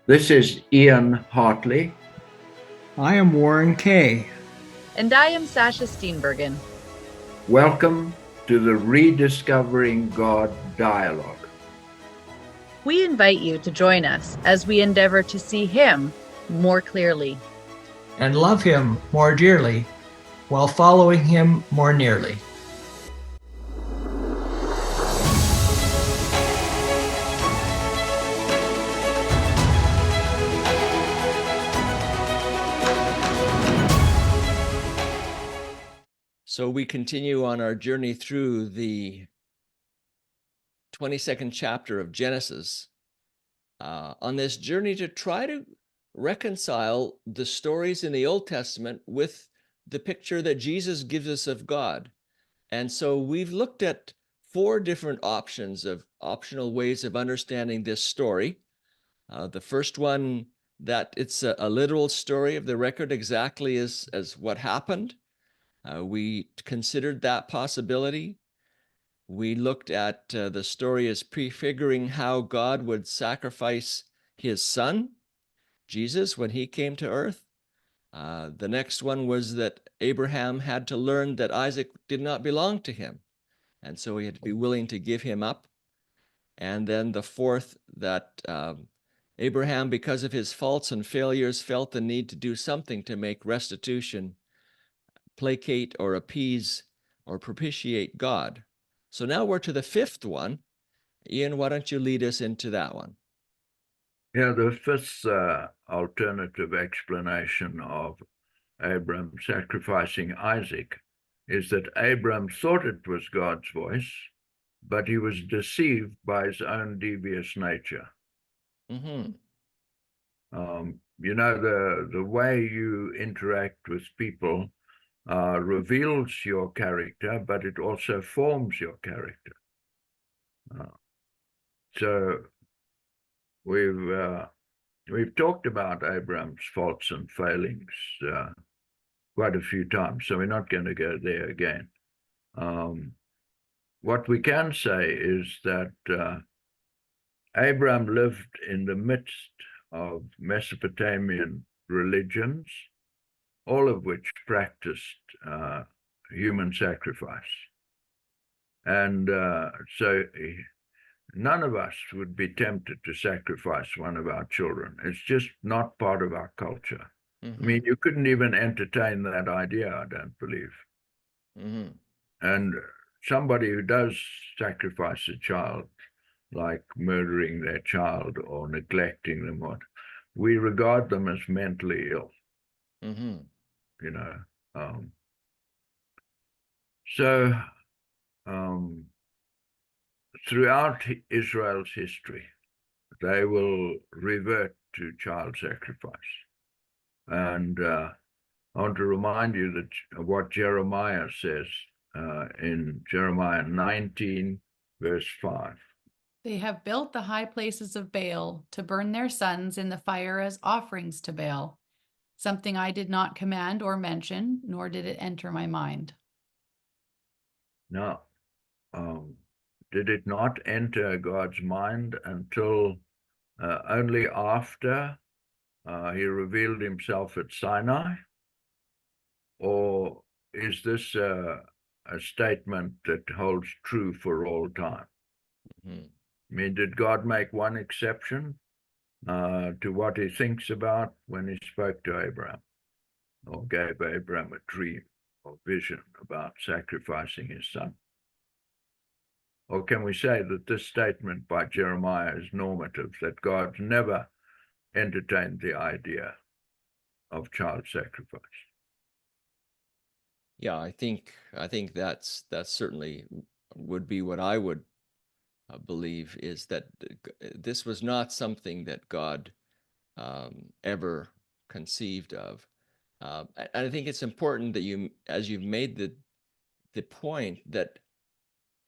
This is Ian Hartley. I am Warren Kay. And I am Sasha Steenbergen. Welcome to the Rediscovering God Dialogue. We invite you to join us as we endeavor to see Him more clearly And love Him more dearly while following Him more nearly. So we continue on our journey through the 22nd chapter of Genesis, on this journey to try to reconcile the stories in the Old Testament with the picture that Jesus gives us of God. And so we've looked at 4 different optional ways of understanding this story. The first one, that it's a literal story of the record exactly as what happened. We considered that possibility. We looked at the story as prefiguring how God would sacrifice his son, Jesus, when he came to earth. The next one was that Abraham had to learn that Isaac did not belong to him, and so he had to be willing to give him up. And then the fourth, that Abraham, because of his faults and failures, felt the need to do something to make restitution, placate or appease or propitiate God. So now we're to the fifth one. Ian, why don't you lead us into that one? Yeah, the fifth alternative explanation of Abram sacrificing Isaac is that Abram thought it was God's voice, but he was deceived by his own devious nature. Mm-hmm. The way you interact with people reveals your character, but it also forms your character. So we've talked about Abraham's faults and failings quite a few times, so we're not going to go there again. What we can say is that Abraham lived in the midst of Mesopotamian religions, all of which practiced human sacrifice. And so none of us would be tempted to sacrifice one of our children. It's just not part of our culture. Mm-hmm. I mean, you couldn't even entertain that idea, I don't believe. Mm-hmm. And somebody who does sacrifice a child, like murdering their child or neglecting them, we regard them as mentally ill. Mm-hmm. Throughout Israel's history, they will revert to child sacrifice. And I want to remind you that what Jeremiah says in Jeremiah 19, verse 5. They have built the high places of Baal to burn their sons in the fire as offerings to Baal, something I did not command or mention, nor did it enter my mind. No. Did it not enter God's mind until only after he revealed himself at Sinai? Or is this a statement that holds true for all time? Mm-hmm. I mean, did God make one exception to what he thinks about when he spoke to Abraham, or gave Abraham a dream or vision about sacrificing his son? Or can we say that this statement by Jeremiah is normative, that God never entertained the idea of child sacrifice? Yeah, I think that's certainly would be what I would believe, is that this was not something that God ever conceived of. And I think it's important that as you've made the point, that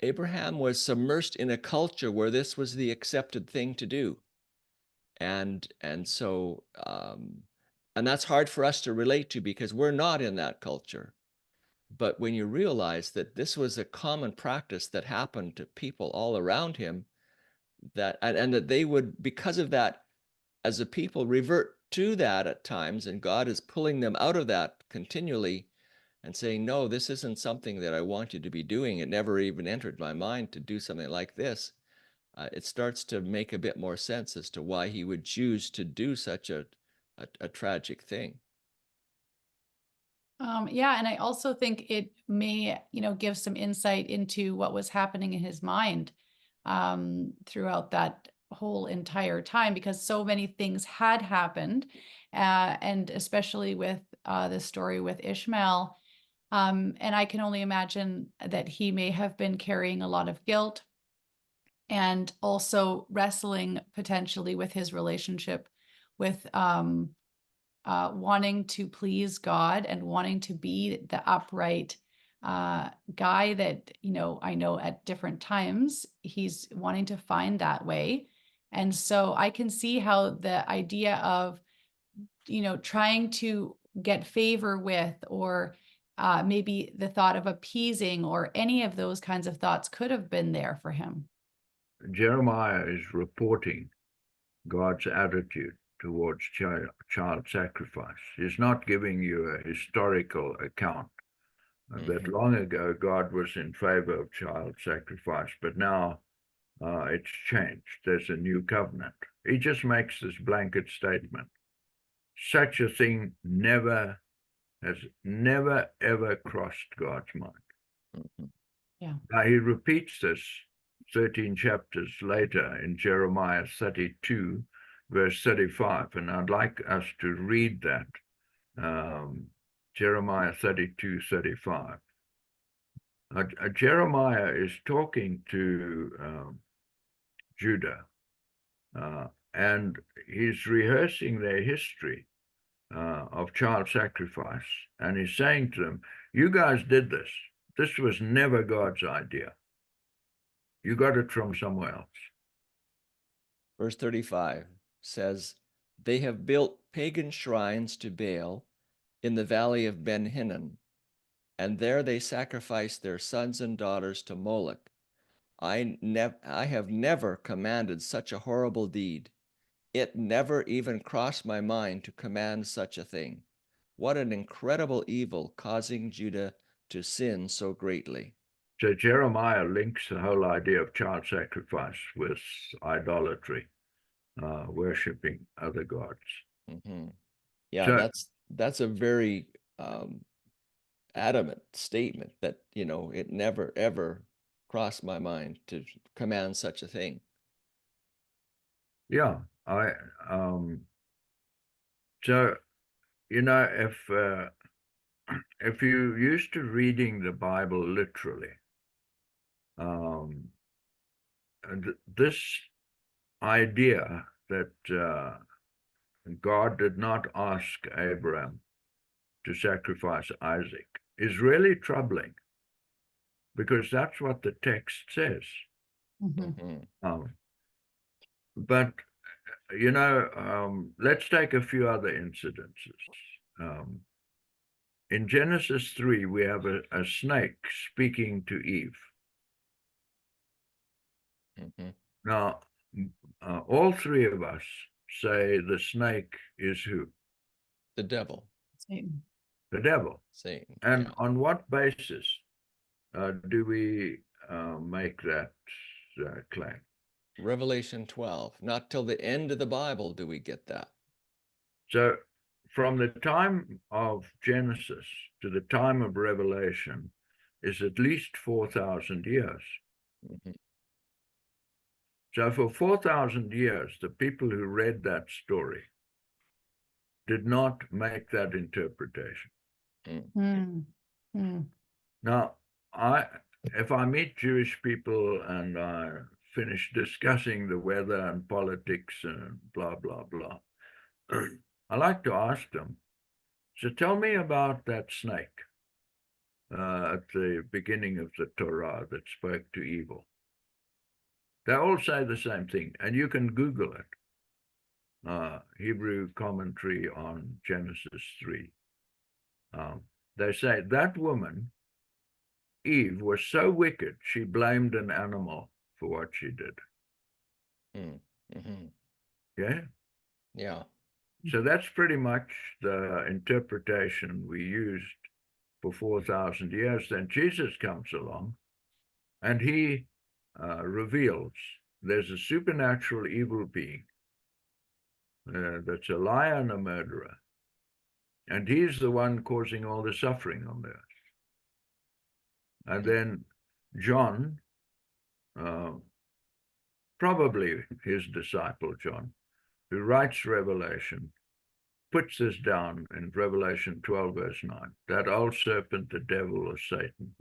Abraham was submersed in a culture where this was the accepted thing to do. And so, and that's hard for us to relate to because we're not in that culture. But when you realize that this was a common practice that happened to people all around him, and that they would, because of that, as a people, revert to that at times, and God is pulling them out of that continually and saying, no, this isn't something that I want you to be doing. It never even entered my mind to do something like this. It starts to make a bit more sense as to why he would choose to do such a tragic thing. Yeah, and I also think it may, give some insight into what was happening in his mind throughout that whole entire time, because so many things had happened, and especially with the story with Ishmael. And I can only imagine that he may have been carrying a lot of guilt and also wrestling potentially with his relationship with wanting to please God and wanting to be the upright guy that, I know at different times he's wanting to find that way. And so I can see how the idea of, trying to get favor with, or maybe the thought of appeasing, or any of those kinds of thoughts could have been there for him. Jeremiah is reporting God's attitude towards child sacrifice. He's not giving you a historical account that long ago God was in favor of child sacrifice, but now it's changed. There's a new covenant. He just makes this blanket statement. Such a thing has never, ever crossed God's mind. Yeah. Now he repeats this 13 chapters later in Jeremiah 32, verse 35, and I'd like us to read that. Jeremiah 32, 35. Jeremiah is talking to Judah, and he's rehearsing their history of child sacrifice, and he's saying to them, you guys did this. This was never God's idea. You got it from somewhere else. Verse 35 says, they have built pagan shrines to Baal in the valley of Ben Hinnom, and there they sacrifice their sons and daughters to Moloch. I have never commanded such a horrible deed. It never even crossed my mind to command such a thing. What an incredible evil, causing Judah to sin so greatly. So Jeremiah links the whole idea of child sacrifice with idolatry, worshipping other gods. Mm-hmm. Yeah, So, that's a very adamant statement that, it never, ever crossed my mind to command such a thing. yeah, so, if you're used to reading the Bible literally, this idea that God did not ask Abraham to sacrifice Isaac is really troubling, because that's what the text says. Mm-hmm. But let's take a few other incidences. In Genesis 3, we have a snake speaking to Eve. Now, all three of us say the snake is who? The devil. Satan. The devil. Satan. And yeah. on what basis do we make that claim? Revelation 12. Not till the end of the Bible do we get that. So from the time of Genesis to the time of Revelation is at least 4,000 years. Mm-hmm. So for 4,000 years, the people who read that story did not make that interpretation. Mm-hmm. Now, if I meet Jewish people and I finish discussing the weather and politics and blah, blah, blah, I like to ask them, so tell me about that snake at the beginning of the Torah that spoke to evil. They all say the same thing, and you can Google it. Hebrew commentary on Genesis 3. They say that woman, Eve, was so wicked, she blamed an animal for what she did. Mm-hmm. Yeah? Yeah. So that's pretty much the interpretation we used for 4,000 years. Then Jesus comes along and he reveals there's a supernatural evil being that's a liar and a murderer. And he's the one causing all the suffering on earth. And then John, probably his disciple John, who writes Revelation, puts this down in Revelation 12, verse 9, that old serpent, the devil or Satan,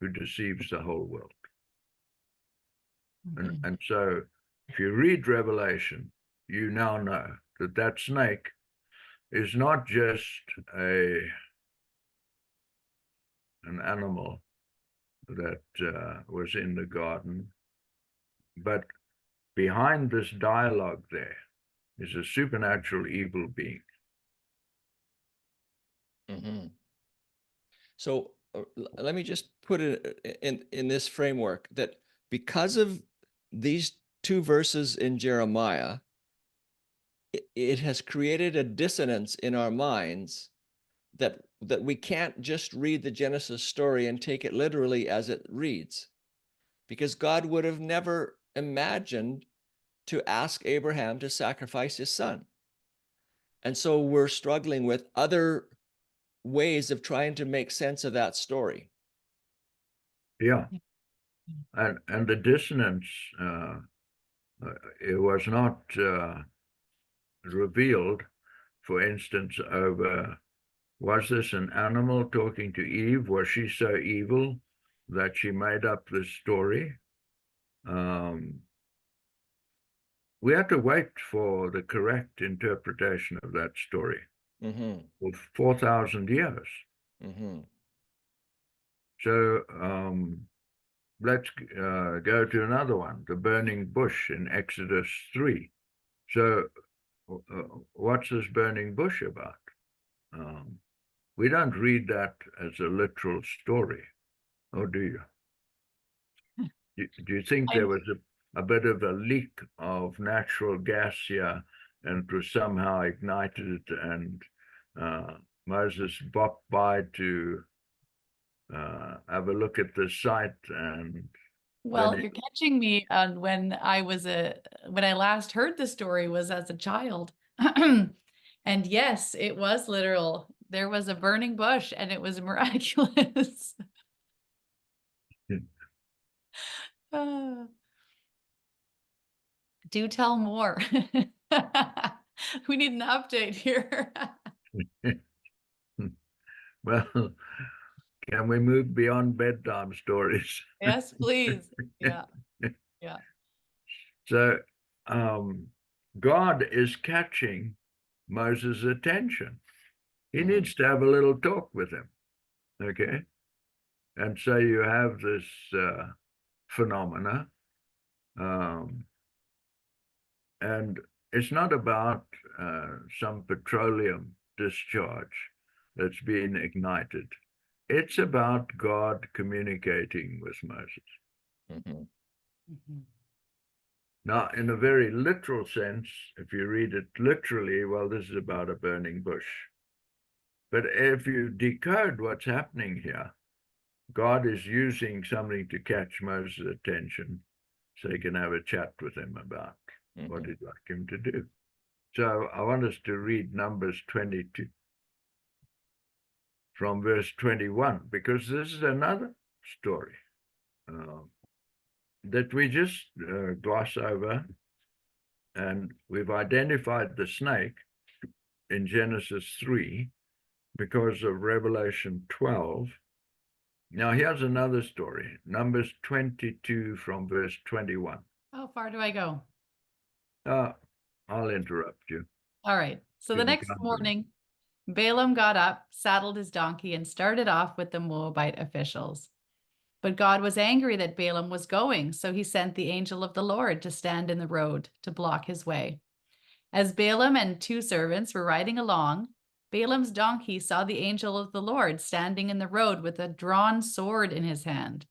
who deceives the whole world. And so if you read Revelation, you now know that that snake is not just an animal that was in the garden, but behind this dialogue there is a supernatural evil being. Mm-hmm. So let me just put it in this framework that because of these two verses in Jeremiah, it has created a dissonance in our minds that we can't just read the Genesis story and take it literally as it reads, because God would have never imagined to ask Abraham to sacrifice his son. And so we're struggling with other ways of trying to make sense of that story. Yeah. And the dissonance, it was not revealed, for instance, over, was this an animal talking to Eve? Was she so evil that she made up this story? We had to wait for the correct interpretation of that story for 4,000 years. So let's go to another one, the burning bush in Exodus 3. So what's this burning bush about? We don't read that as a literal story, or do you? Do you think there was a bit of a leak of natural gas here and it was somehow ignited and Moses bopped by to have a look at the site? And well, you're catching me on when I last heard the story was as a child. And yes, it was literal. There was a burning bush and it was miraculous. Do tell more. We need an update here. Well, can we move beyond bedtime stories? Yes, please. Yeah. Yeah. So God is catching Moses' attention. He needs to have a little talk with him. Okay. And so you have this phenomena. And it's not about some petroleum discharge that's being ignited. It's about God communicating with Moses. Now, in a very literal sense, if you read it literally, well, this is about a burning bush. But if you decode what's happening here, God is using something to catch Moses' attention so he can have a chat with him about what he'd like him to do. So I want us to read Numbers 22 from verse 21, because this is another story that we just gloss over. And we've identified the snake in Genesis 3 because of Revelation 12. Now, here's another story, Numbers 22 from verse 21. How far do I go? I'll interrupt you. All right. So the next morning, Balaam got up, saddled his donkey, and started off with the Moabite officials. But God was angry that Balaam was going, so he sent the angel of the Lord to stand in the road to block his way. As Balaam and two servants were riding along, Balaam's donkey saw the angel of the Lord standing in the road with a drawn sword in his hand.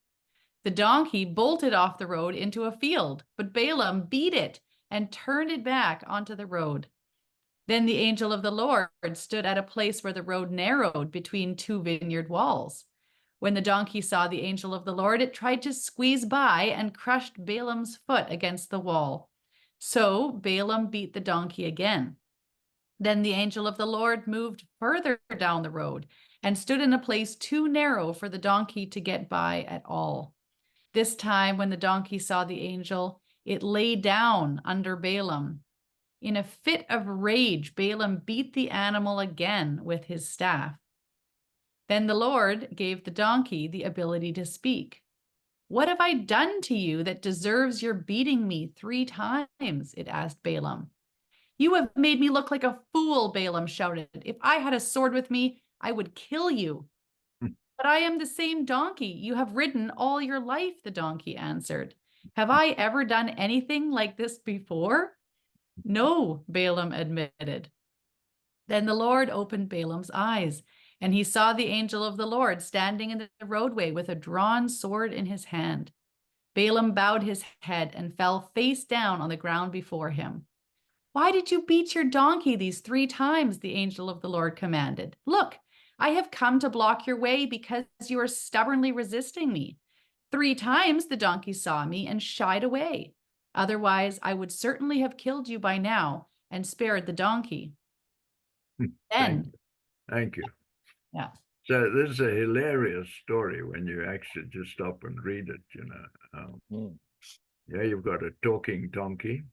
The donkey bolted off the road into a field, but Balaam beat it and turned it back onto the road. Then the angel of the Lord stood at a place where the road narrowed between two vineyard walls. When the donkey saw the angel of the Lord, it tried to squeeze by and crushed Balaam's foot against the wall. So Balaam beat the donkey again. Then the angel of the Lord moved further down the road and stood in a place too narrow for the donkey to get by at all. This time, when the donkey saw the angel, it lay down under Balaam. In a fit of rage, Balaam beat the animal again with his staff. Then the Lord gave the donkey the ability to speak. "What have I done to you that deserves your beating me 3 times?" it asked Balaam. "You have made me look like a fool," Balaam shouted. "If I had a sword with me, I would kill you." "But I am the same donkey you have ridden all your life," the donkey answered. "Have I ever done anything like this before?" "No," Balaam admitted. Then the Lord opened Balaam's eyes, and he saw the angel of the Lord standing in the roadway with a drawn sword in his hand. Balaam bowed his head and fell face down on the ground before him. "Why did you beat your donkey these 3 times?" the angel of the Lord commanded. "Look, I have come to block your way because you are stubbornly resisting me. 3 times the donkey saw me and shied away. Otherwise, I would certainly have killed you by now and spared the donkey." Then, Thank you. yeah. So this is a hilarious story when you actually just stop and read it, you know. Yeah, you've got a talking donkey.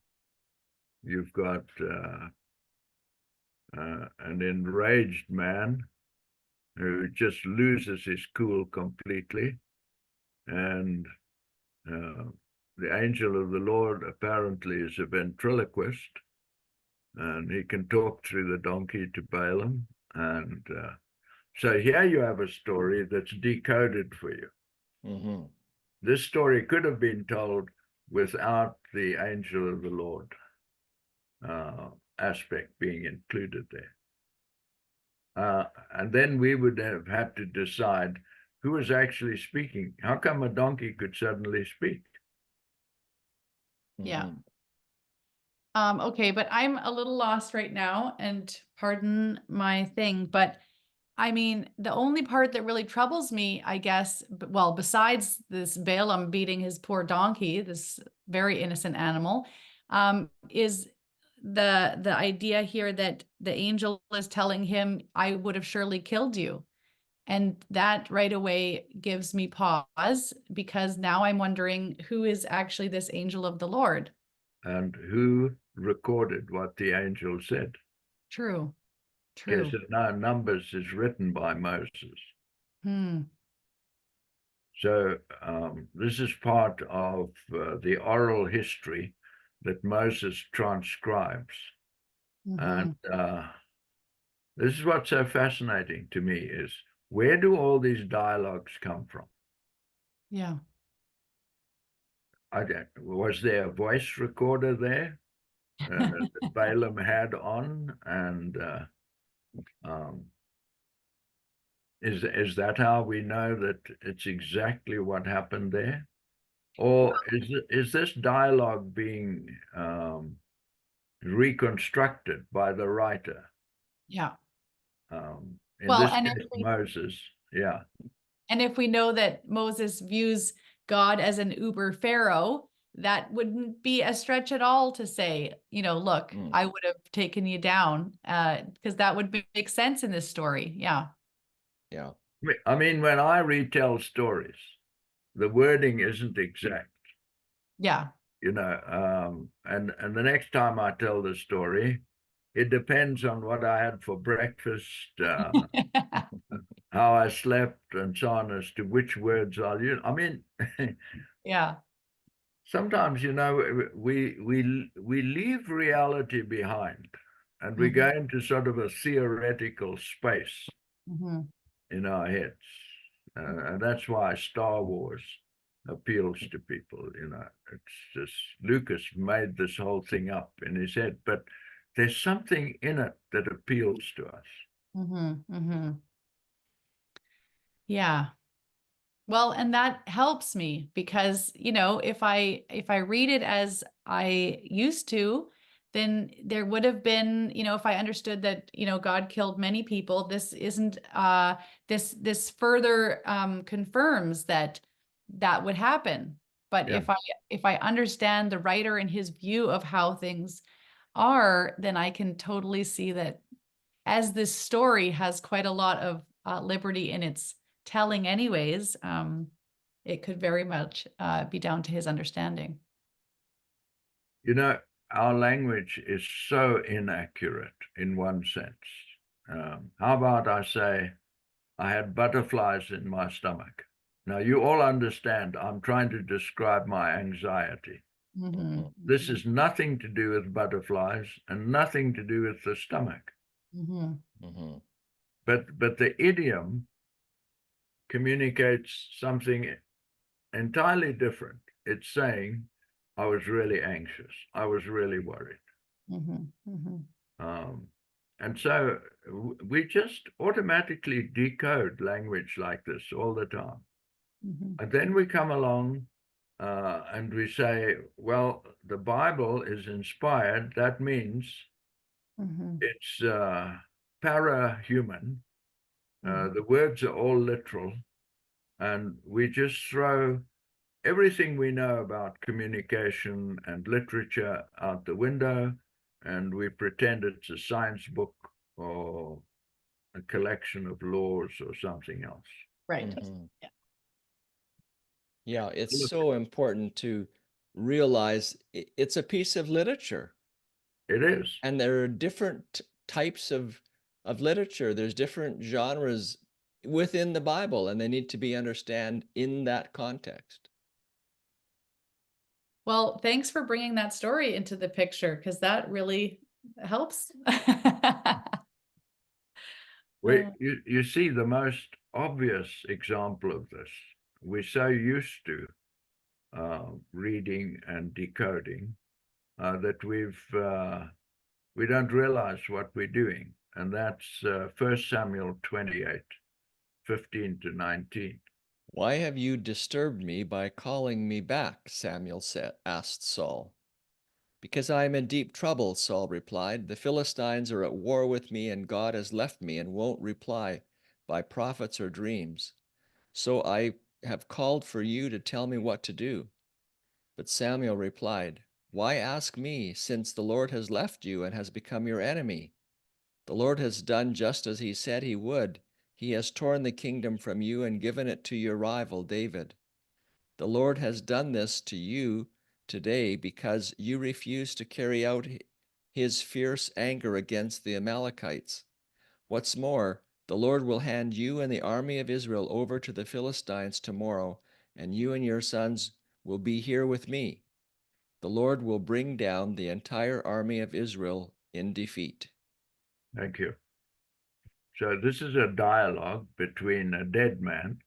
You've got an enraged man who just loses his cool completely. And the angel of the Lord apparently is a ventriloquist, and he can talk through the donkey to Balaam. And so here you have a story that's decoded for you. Mm-hmm. This story could have been told without the angel of the Lord aspect being included there. And then we would have had to decide who was actually speaking. How come a donkey could suddenly speak? Yeah. Okay, but I'm a little lost right now, and pardon my thing, but I mean, the only part that really troubles me, I guess, well, besides this Balaam beating his poor donkey, this very innocent animal, is the idea here that the angel is telling him, "I would have surely killed you." And that right away gives me pause, because now I'm wondering, who is actually this angel of the Lord? And who recorded what the angel said? True. Because now Numbers is written by Moses. So this is part of the oral history that Moses transcribes. And this is what's so fascinating to me is, where do all these dialogues come from? Yeah. Was there a voice recorder there that Balaam had on? And is that how we know that it's exactly what happened there? Or is this dialogue being reconstructed by the writer? Yeah. In Well, this and case, Moses. Yeah. And if we know that Moses views God as an uber pharaoh, that wouldn't be a stretch at all to say, look, I would have taken you down, because that would make sense in this story. Yeah. Yeah. I mean, when I retell stories, the wording isn't exact. Yeah. And the next time I tell the story, it depends on what I had for breakfast, how I slept, and so on, as to which words I'll use. I mean, yeah. Sometimes, we leave reality behind, and we go into sort of a theoretical space in our heads. And that's why Star Wars appeals to people. It's just Lucas made this whole thing up in his head, but there's something in it that appeals to us. Yeah. Well, and that helps me, because, if I read it as I used to, then there would have been, if I understood that, God killed many people, this isn't, this further confirms that would happen. But Yeah. if I understand the writer and his view of how things are, then I can totally see that, as this story has quite a lot of liberty in its telling anyways, it could very much be down to his understanding. Our language is so inaccurate in one sense. How about I say, I had butterflies in my stomach. Now, you all understand I'm trying to describe my anxiety. Mm-hmm. This is nothing to do with butterflies and nothing to do with the stomach. Mm-hmm. Mm-hmm. But the idiom communicates something entirely different. It's saying, I was really anxious. I was really worried. Mm-hmm. Mm-hmm. And so we just automatically decode language like this all the time. Mm-hmm. And then we come along and we say, well, the Bible is inspired. That means Mm-hmm. it's para-human. Mm-hmm. The words are all literal. And we just throw everything we know about communication and literature out the window, and we pretend it's a science book or a collection of laws or something else. Right. Mm-hmm. Yeah. Yeah, it's Look, so important to realize it's a piece of literature, it is. and there are different types of literature. There's different genres within the Bible, and they need to be understood in that context. Well, thanks for bringing that story into the picture, because that really helps. You see the most obvious example of this. We're so used to reading and decoding that we don't realize what we're doing. And that's 1 Samuel 28, 15 to 19. Why have you disturbed me by calling me back? Samuel asked Saul. Because I am in deep trouble, Saul replied. The Philistines are at war with me, and God has left me and won't reply by prophets or dreams. So I have called for you to tell me what to do. But Samuel replied, Why ask me, since the Lord has left you and has become your enemy? The Lord has done just as he said he would. He has torn the kingdom from you and given it to your rival, David. The Lord has done this to you today because you refuse to carry out his fierce anger against the Amalekites. What's more, the Lord will hand you and the army of Israel over to the Philistines tomorrow, and you and your sons will be here with me. The Lord will bring down the entire army of Israel in defeat. Thank you. So this is a dialogue between a dead man,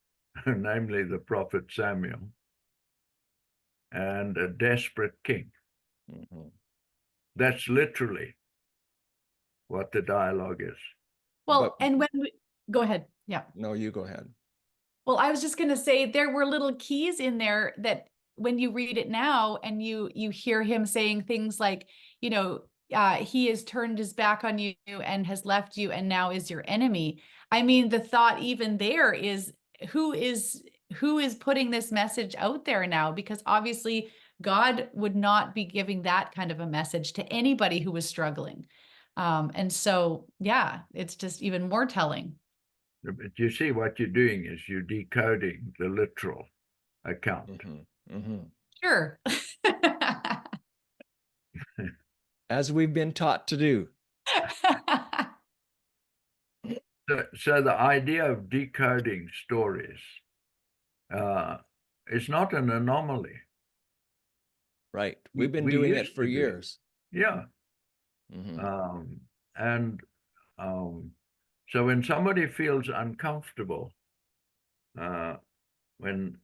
namely the prophet Samuel, and a desperate king. Mm-hmm. That's literally what the dialogue is. Well, and when we go ahead. Yeah. No, you go ahead. Well, I was just going to say there were little keys in there that when you read it now and you hear him saying things like, he has turned his back on you and has left you and now is your enemy. I mean, the thought even there is who is putting this message out there now? Because obviously God would not be giving that kind of a message to anybody who was struggling. And so, yeah, it's just even more telling. But you see, what you're doing is you're decoding the literal account. Mm-hmm. Mm-hmm. Sure. As we've been taught to do. So the idea of decoding stories is not an anomaly. Right. We've been doing it for years. Yeah. Mm-hmm. So when somebody feels uncomfortable, when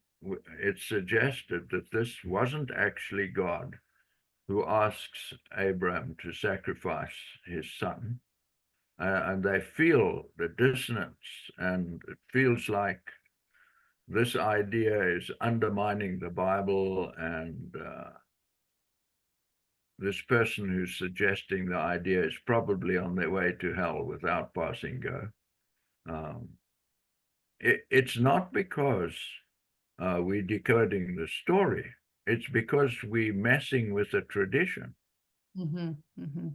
it's suggested that this wasn't actually God who asks Abraham to sacrifice his son, and they feel the dissonance, and it feels like this idea is undermining the Bible, and this person who's suggesting the idea is probably on their way to hell without passing go. It's not because we're decoding the story. It's because we're messing with the tradition. Mm-hmm. Mm-hmm.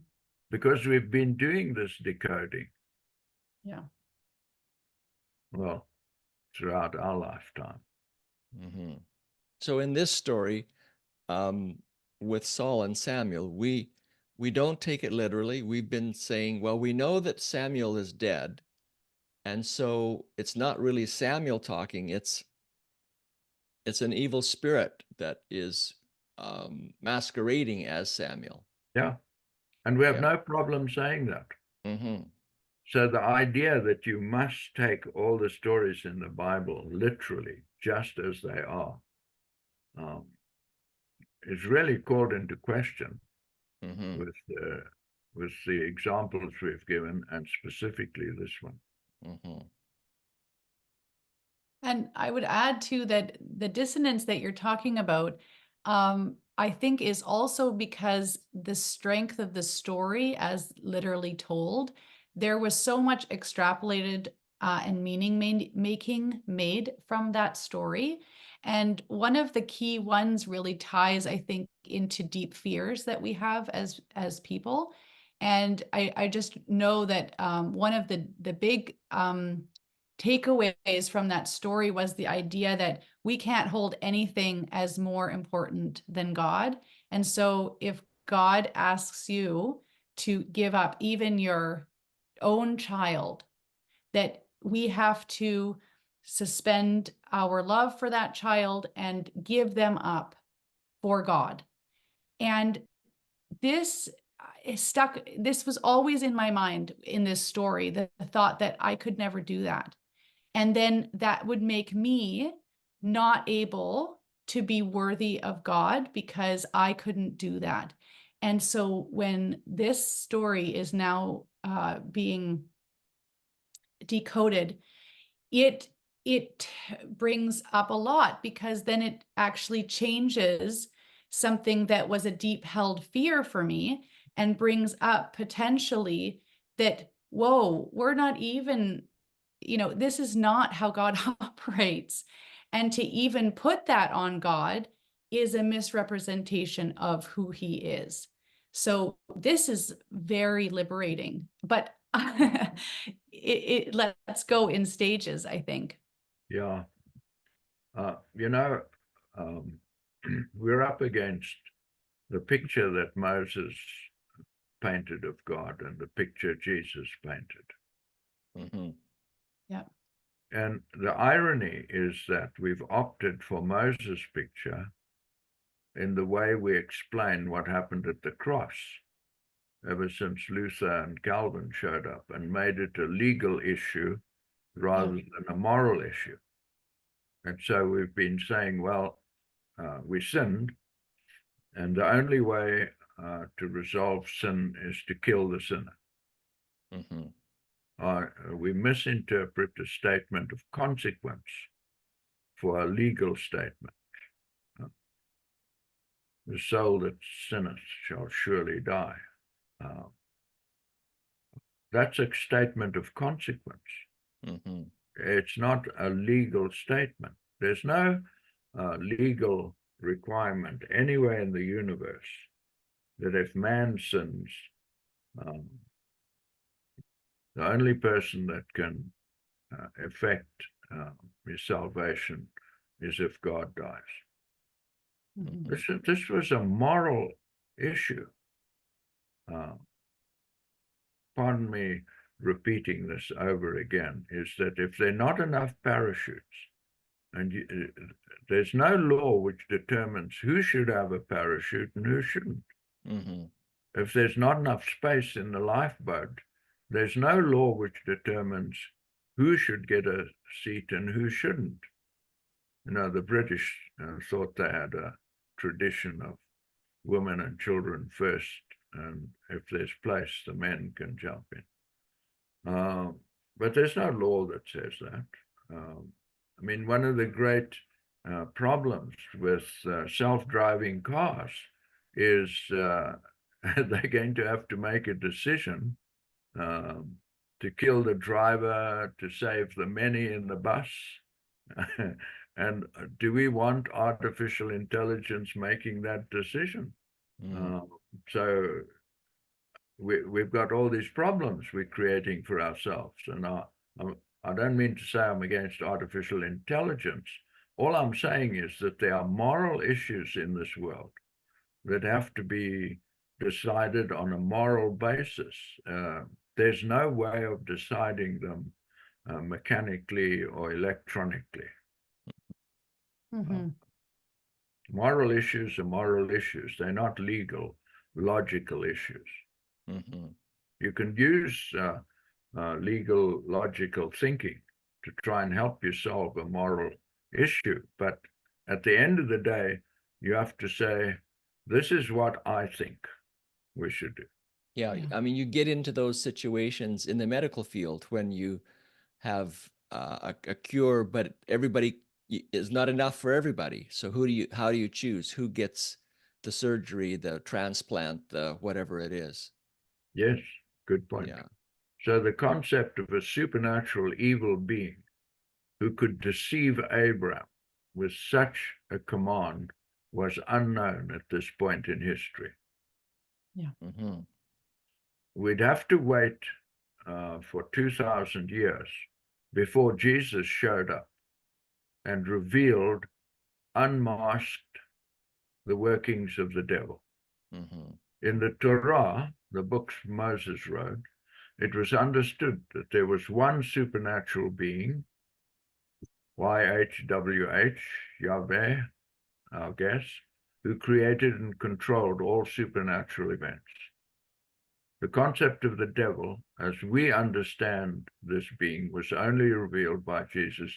Because we've been doing this decoding. Yeah. Well, throughout our lifetime. Mm-hmm. So in this story, with Saul and Samuel, we don't take it literally. We've been saying, well, we know that Samuel is dead, and so it's not really Samuel talking. It's an evil spirit that is masquerading as Samuel. Yeah, and we have Yeah. no problem saying that. Mm-hmm. So the idea that you must take all the stories in the Bible literally, just as they are, is really called into question Mm-hmm. with the examples we've given, and specifically this one. Mm-hmm. And I would add too that the dissonance that you're talking about, I think is also because the strength of the story as literally told, there was so much extrapolated and meaning making made from that story. And one of the key ones really ties, I think, into deep fears that we have as people. And I just know that one of the big takeaways from that story was the idea that we can't hold anything as more important than God. And so if God asks you to give up even your own child, that we have to suspend our love for that child and give them up for God. And this is stuck. This was always in my mind in this story, the thought that I could never do that. And then that would make me not able to be worthy of God because I couldn't do that. And so when this story is now being decoded, it brings up a lot, because then it actually changes something that was a deep held fear for me and brings up potentially that, whoa, we're not even, this is not how God operates. And to even put that on God is a misrepresentation of who he is. So this is very liberating, but let's go in stages, I think. Yeah. We're up against the picture that Moses painted of God and the picture Jesus painted. Mm-hmm. Yeah. And the irony is that we've opted for Moses' picture in the way we explain what happened at the cross, ever since Luther and Calvin showed up and made it a legal issue rather than a moral issue. And so we've been saying, well, we sinned, and the only way to resolve sin is to kill the sinner. Mm-hmm. We misinterpret a statement of consequence for a legal statement. The soul that sinneth shall surely die. That's a statement of consequence. Mm-hmm. It's not a legal statement. There's no legal requirement anywhere in the universe that if man sins, the only person that can effect his salvation is if God dies. Mm-hmm. This was a moral issue. Pardon me repeating this over again, is that if there are not enough parachutes, and there's no law which determines who should have a parachute and who shouldn't. Mm-hmm. If there's not enough space in the lifeboat, there's no law which determines who should get a seat and who shouldn't. The British thought they had a tradition of women and children first, and if there's place, the men can jump in. But there's no law that says that. One of the great problems with self-driving cars is they're going to have to make a decision to kill the driver to save the many in the bus. And do we want artificial intelligence making that decision? So we've got all these problems we're creating for ourselves. And I don't mean to say I'm against artificial intelligence. All I'm saying is that there are moral issues in this world that have to be decided on a moral basis. There's no way of deciding them mechanically or electronically. Mhm. Moral issues are moral issues. They're not legal, logical issues. You can use legal, logical thinking to try and help you solve a moral issue. But at the end of the day, you have to say, this is what I think we should do. Yeah, I mean, you get into those situations in the medical field when you have a cure, but everybody is not enough for everybody. So how do you choose who gets the surgery, the transplant, the whatever it is? Yes, good point. Yeah. So the concept of a supernatural evil being who could deceive Abraham with such a command was unknown at this point in history. Yeah. We'd have to wait for 2,000 years before Jesus showed up and revealed, unmasked the workings of the devil. In the Torah, the books Moses wrote, it was understood that there was one supernatural being, YHWH, Yahweh, our guess, who created and controlled all supernatural events. The concept of the devil, as we understand this being, was only revealed by Jesus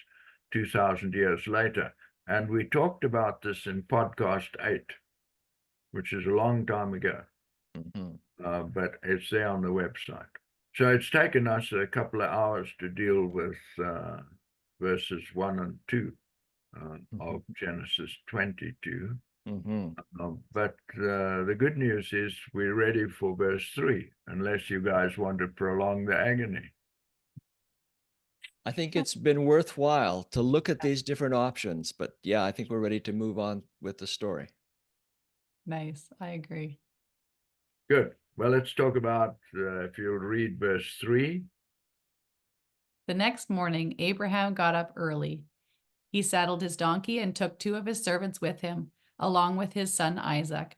2,000 years later. And we talked about this in podcast 8, which is a long time ago, but it's there on the website. So it's taken us a couple of hours to deal with verses 1 and 2 of Genesis 22. But the good news is we're ready for verse 3, unless you guys want to prolong the agony. I think it's been worthwhile to look at these different options, but yeah, I think we're ready to move on with the story. Nice. I agree. Good. Well, let's talk about, if you'll read verse 3. The next morning, Abraham got up early. He saddled his donkey and took 2 of his servants with him, along with his son Isaac.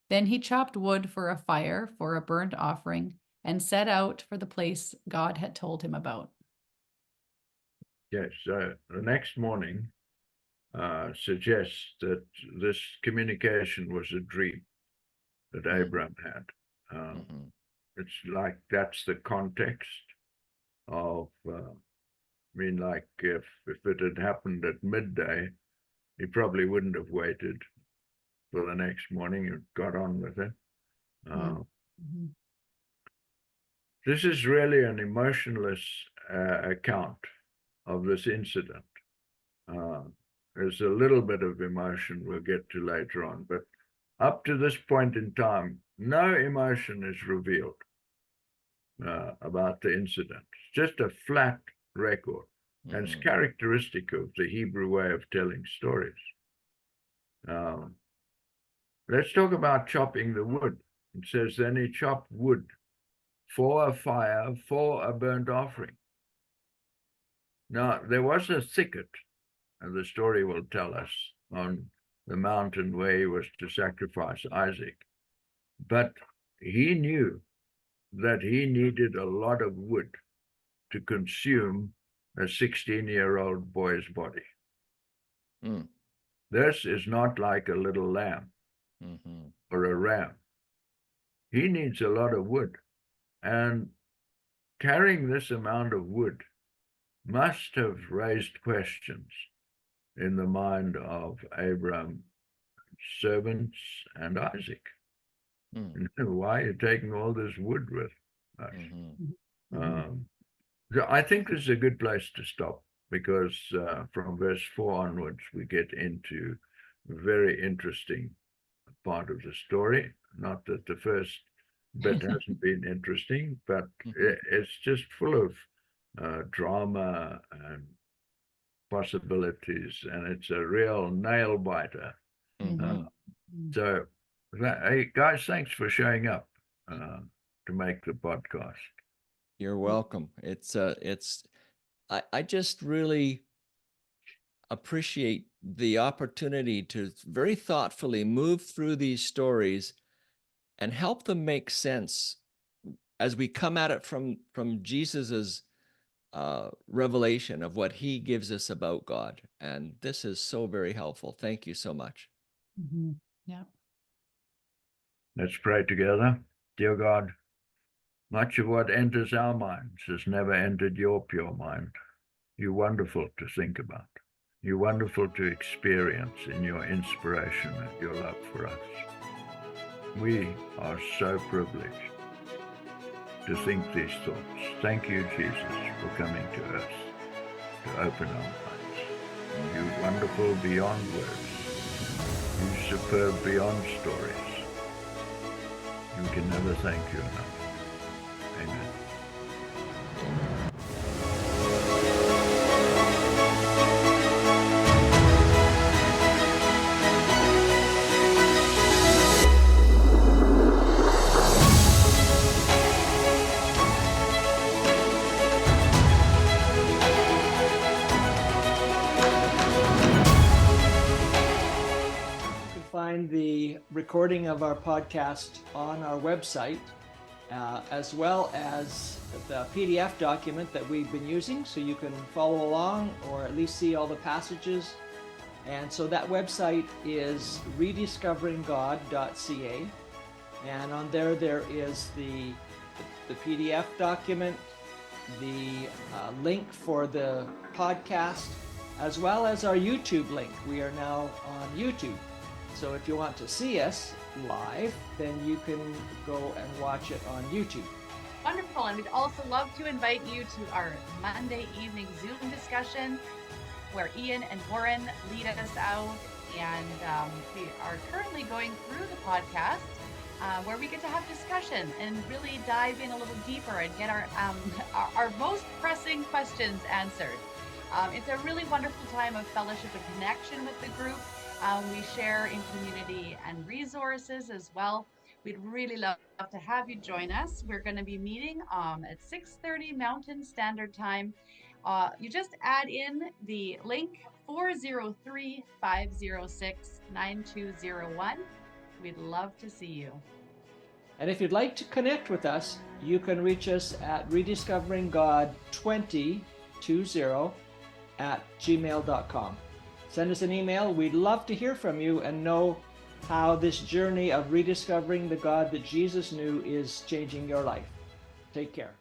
Then he chopped wood for a fire for a burnt offering and set out for the place God had told him about. Yes, the next morning suggests that this communication was a dream that Abraham had. It's like that's the context of, like if it had happened at midday, he probably wouldn't have waited for the next morning and got on with it. This is really an emotionless account of this incident. There's a little bit of emotion we'll get to later on, but up to this point in time, no emotion is revealed about the incident. It's just a flat record, and it's characteristic of the Hebrew way of telling stories. Let's talk about chopping the wood. It says, then he chopped wood for a fire, for a burnt offering. Now, there was a thicket, and the story will tell us, on the mountain where he was to sacrifice Isaac. But he knew that he needed a lot of wood to consume a 16-year-old boy's body. This is not like a little lamb or a ram. He needs a lot of wood. And carrying this amount of wood must have raised questions in the mind of Abraham's servants and Isaac. Why are you taking all this wood with us? So I think this is a good place to stop, because from verse 4 onwards, we get into very interesting part of the story. Not that the first bit hasn't been interesting, but it's just full of drama and possibilities, and it's a real nail biter. So, hey, guys, thanks for showing up to make the podcast. You're welcome. I just really appreciate the opportunity to very thoughtfully move through these stories and help them make sense as we come at it from Jesus's revelation of what he gives us about God. And this is so very helpful. Thank you so much. Yeah. Let's pray together. Dear God, much of what enters our minds has never entered your pure mind. You're wonderful to think about. You're wonderful to experience in your inspiration and your love for us. We are so privileged to think these thoughts. Thank you, Jesus, for coming to us to open our minds. You're wonderful beyond words. You're superb beyond stories. You can never thank you enough. Amen. Find the recording of our podcast on our website, as well as the PDF document that we've been using, so you can follow along or at least see all the passages. And so that website is rediscoveringgod.ca, and on there is the PDF document, the link for the podcast, as well as our YouTube link. We are now on YouTube. So if you want to see us live, then you can go and watch it on YouTube. Wonderful. And we'd also love to invite you to our Monday evening Zoom discussion where Ian and Warren lead us out. And we are currently going through the podcast where we get to have discussion and really dive in a little deeper and get our most pressing questions answered. It's a really wonderful time of fellowship and connection with the group. We share in community and resources as well. We'd really love to have you join us. We're going to be meeting at 6:30 Mountain Standard Time. You just add in the link 403-506-9201. We'd love to see you. And if you'd like to connect with us, you can reach us at rediscoveringgod2020@gmail.com. Send us an email. We'd love to hear from you and know how this journey of rediscovering the God that Jesus knew is changing your life. Take care.